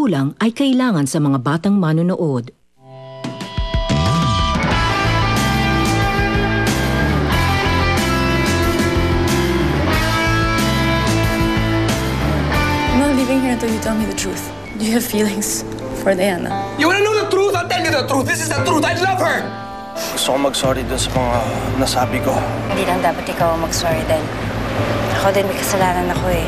magulang ay kailangan sa mga batang manonood. I'm not leaving here until you tell me the truth. Do you have feelings for Diana? You wanna know the truth? I'll tell you the truth. This is the truth. I love her! Gusto ko mag-sorry dun sa mga nasabi ko. Hindi lang dapat ikaw mag-sorry dahil ako din may kasalanan ako eh.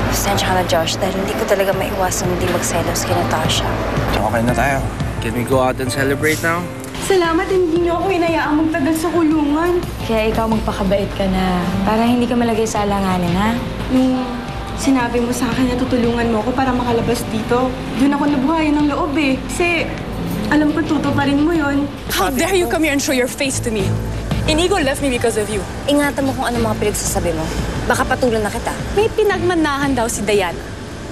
Pasensya ka na, Josh, dahil hindi ko talaga maiwasan hindi magselos kay Natasha. Okay na tayo. Can we go out and celebrate now? Salamat, hindi niyo ako inayaang magtagal sa kulungan. Kaya ikaw magpakabait ka na para hindi ka malagay sa alanganin, ha? Sinabi mo sa akin na tutulungan mo ako para makalabas dito. Doon ako nabuhayan ng loob eh. Kasi alam ko tutuparin mo yon. How dare you come here and show your face to me? Inigo left me because of you. Ingatan mo kung ano mga pinagsasabi mo. Baka patulan na kita. May pinagmanahan daw si Diana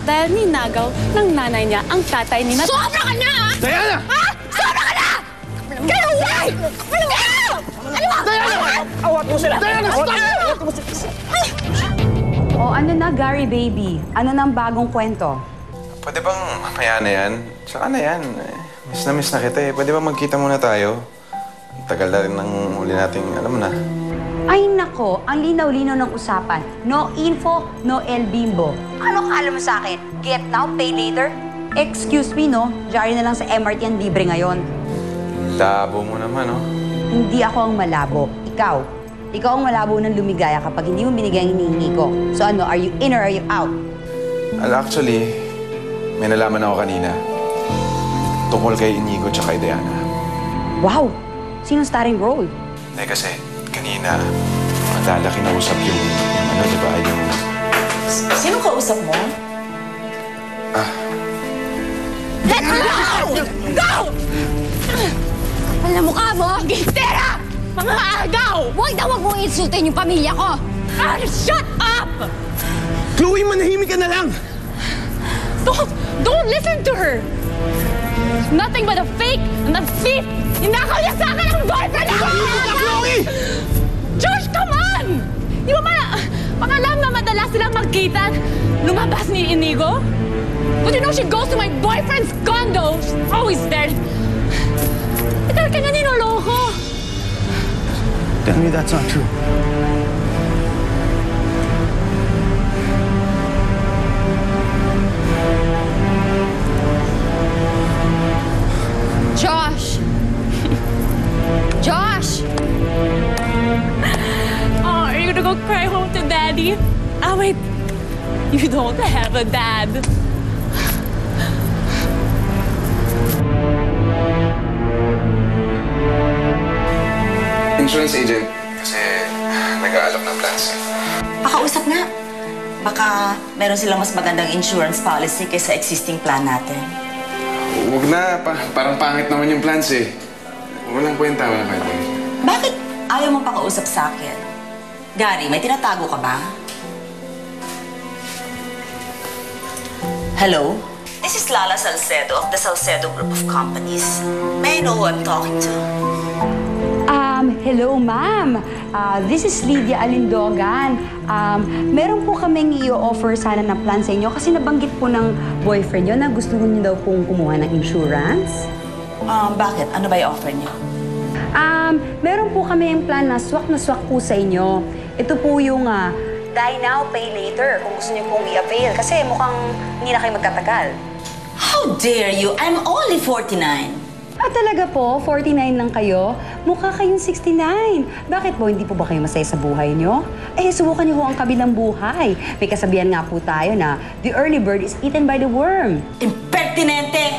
dahil ninagaw ng nanay niya ang tatay ni Natasha. Sobra ka na! Diana! Ha? Sobra ka na! Kaya why? Ano ba? Diana! Awat mo sila! Diana! Awat mo sila! O ano na, Gary baby? Ano nang bagong kwento? Pwede bang mamaya na yan? Saka na yan. Miss na kita eh. Pwede ba magkita muna tayo? Tagal na rin ng huli nating, alam mo na. Ay nako, ang linaw-linaw ng usapan. No info, no El Bimbo. Ano kala mo sa akin? Get now, pay later? Excuse me, no? Jari na lang sa MRT ang libre ngayon. Labo mo naman, no? Hindi ako ang malabo. Ikaw. Ikaw ang malabo ng lumigaya kapag hindi mo binigay ang hinihingi ko. So ano, are you in or are you out? Actually, may nalaman ako kanina. Tungkol kay Inigo tsaka kay Diana. Wow! Sinong starring role? Eh kasi, kanina, madala kinausap yung ano, di ba, yung... Sino kausap mo? Let me go! Go! Alam mo ka mo, Gistera! Mga agaw! Huwag na huwag mong insultin yung pamilya ko! Shut up! Chloe, manahimik ka na lang! Don't listen to her! Nothing but a fake and a thief! Ninakaw niya sa akin ang boyfriend ako! Chloe! Josh, come on! Di ba alam na madalas silang magkita? Lumabas ni Inigo? But you know she goes to my boyfriend's condo. She's always there. Ikaw ka nga ninoloko. Tell me that's not true. Josh! Josh! Oh, are you gonna go cry home to Daddy? Ah, wait. You don't have a dad. Insurance agent. Kasi nag-aalok ng plans. Pakausap nga. Baka meron silang mas magandang insurance policy kaysa existing plan natin. Huwag na. Parang pangit naman yung plans eh. Walang kwenta. Bakit ayaw mo pakausap sa akin? Gary, may tinatago ka ba? Hello? This is Lala Salcedo of the Salcedo Group of Companies. May I know who I'm talking to? Hello, ma'am. This is Lydia Alindogan. Meron po kaming i-offer sana na plan sa inyo kasi nabanggit po ng boyfriend nyo na gusto niyo daw pong kumuha ng insurance. Bakit? Ano ba i-offer niyo? Meron po kami yung plan na swak po sa inyo. Ito po yung die now, pay later kung gusto niyo pong i-avail kasi mukhang hindi na kayo magtatagal. How dare you? I'm only 49. Talaga po? 49 lang kayo? Mukha kayong 69. Bakit po? Hindi po ba kayo masaya sa buhay nyo? Subukan niyo ho ang kabilang buhay. May kasabihan nga po tayo na the early bird is eaten by the worm. Impertinente!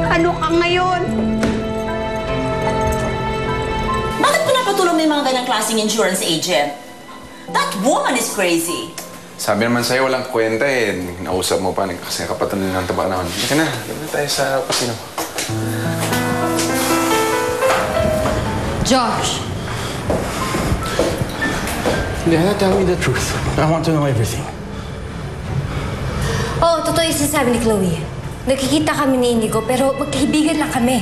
Ano ka ngayon? Bakit pinapatulong mo yung mga ganyang klaseng insurance agent? That woman is crazy. Sabi naman sa'yo, walang kwenta eh. Nausap mo pa kasi kapatuloy ng taba naman. Sige na, doon na tayo sa opisina. Josh! Diana, tell me the truth. I want to know everything. Oo, totoo yung sinasabi ni Chloe. Nagkikita kami ni Inigo pero magkaibigan lang kami.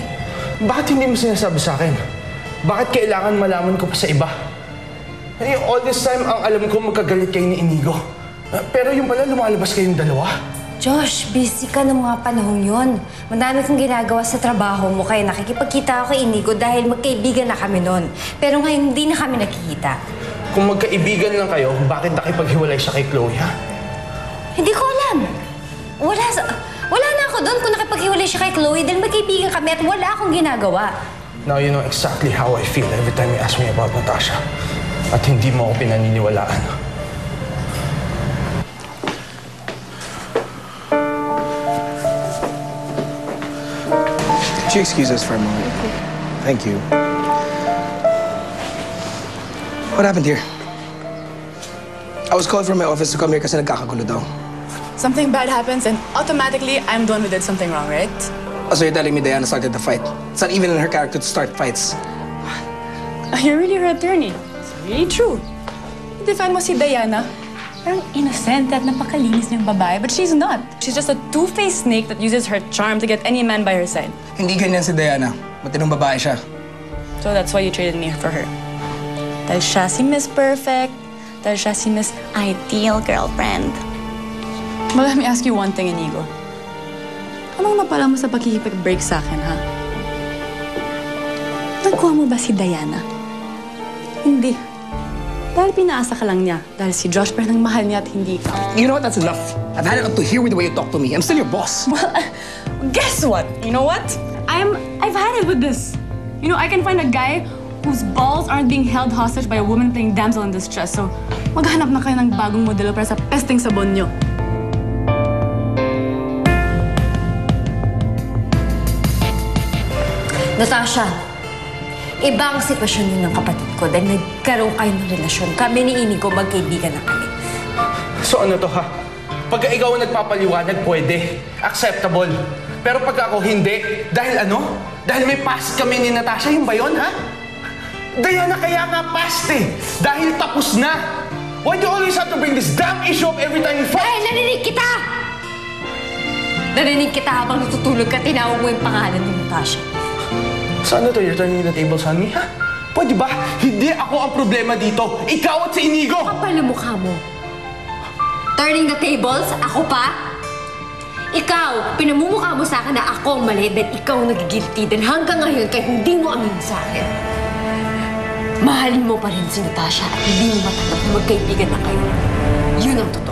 Bakit hindi mo sinasabi sa akin? Bakit kailangan malaman ko pa sa iba? All this time, ang alam ko magkagalit kayo ni Inigo. Pero yung pala, lumalabas kayong dalawa. Josh, busy ka ng mga panahong yon. Madami kong ginagawa sa trabaho mo kaya nakikipagkita ako kay Inigo dahil magkaibigan na kami noon. Pero ngayon hindi na kami nakikita. Kung magkaibigan lang kayo, bakit nakipaghiwalay siya kay Chloe, ha? Hindi ko alam. Wala na ako doon kung nakipaghiwalay siya kay Chloe dahil magkaibigan kami at wala akong ginagawa. Now you know exactly how I feel every time you ask me about Natasha. At hindi mo ako pinaniniwalaan. Could you excuse us for a moment? Okay. Thank you. What happened here? I was called from my office to come here kasi nagkakagulo daw. Something bad happens and automatically I'm the one who did something wrong, right? Oh, so you're telling me Diana started the fight? It's not even in her character to start fights. You're really her attorney. It's really true. Defend mo si Diana. Parang innocent at napakalinis niyang babae, but she's not. She's just a two-faced snake that uses her charm to get any man by her side. Hindi ganyan si Diana. Matinong babae siya. So that's why you traded me for her. Dahil siya si Miss Perfect. Dahil siya si Miss Ideal Girlfriend. But let me ask you one thing, Inigo. Anong napala mo sa pagkikipag-break sa akin, ha? Nagkuha mo ba si Diana? Hindi. Dahil pinaasa ka lang niya. Dahil si Josh pa nang mahal niya at hindi ka. You know what? That's enough. I've had it up to here with the way you talk to me. I'm still your boss. Well, guess what? You know what? I've had it with this. You know, I can find a guy whose balls aren't being held hostage by a woman playing damsel in distress. So, maghanap na kayo ng bagong modelo para sa pesting sabon niyo. Natasha, iba ang sitwasyon yun ng kapatid ko dahil nagkaroon kayo ng relasyon. Kami ni Inigo magkaibigan na kami. So ano to, ha? Pagka ikaw ang nagpapaliwanag, pwede. Acceptable. Pero pagka ako hindi, dahil ano? Dahil may past kami ni Natasha, yun ba yun, ha? Diana, kaya nga past eh. Dahil tapos na. Why do you always have to bring this damn issue up every time you fight? Dahil narinig kita! Narinig kita habang natutulog ka, tinawag mo yung pangalan ni Natasha. So ano to? You're turning the tables on me, ha? Pwede ba? Hindi ako ang problema dito. Ikaw at si Inigo! Kapal ang mukha mo. Turning the tables? Ako pa? Ikaw, pinamumukha mo sa akin na ako ang mali dahil ikaw ang nagigilty dahil hanggang ngayon kahit hindi mo amin sa akin. Mahalin mo pa rin si Natasha at hindi mo matanggap na magkaibigan na kayo. Yun ang totoo.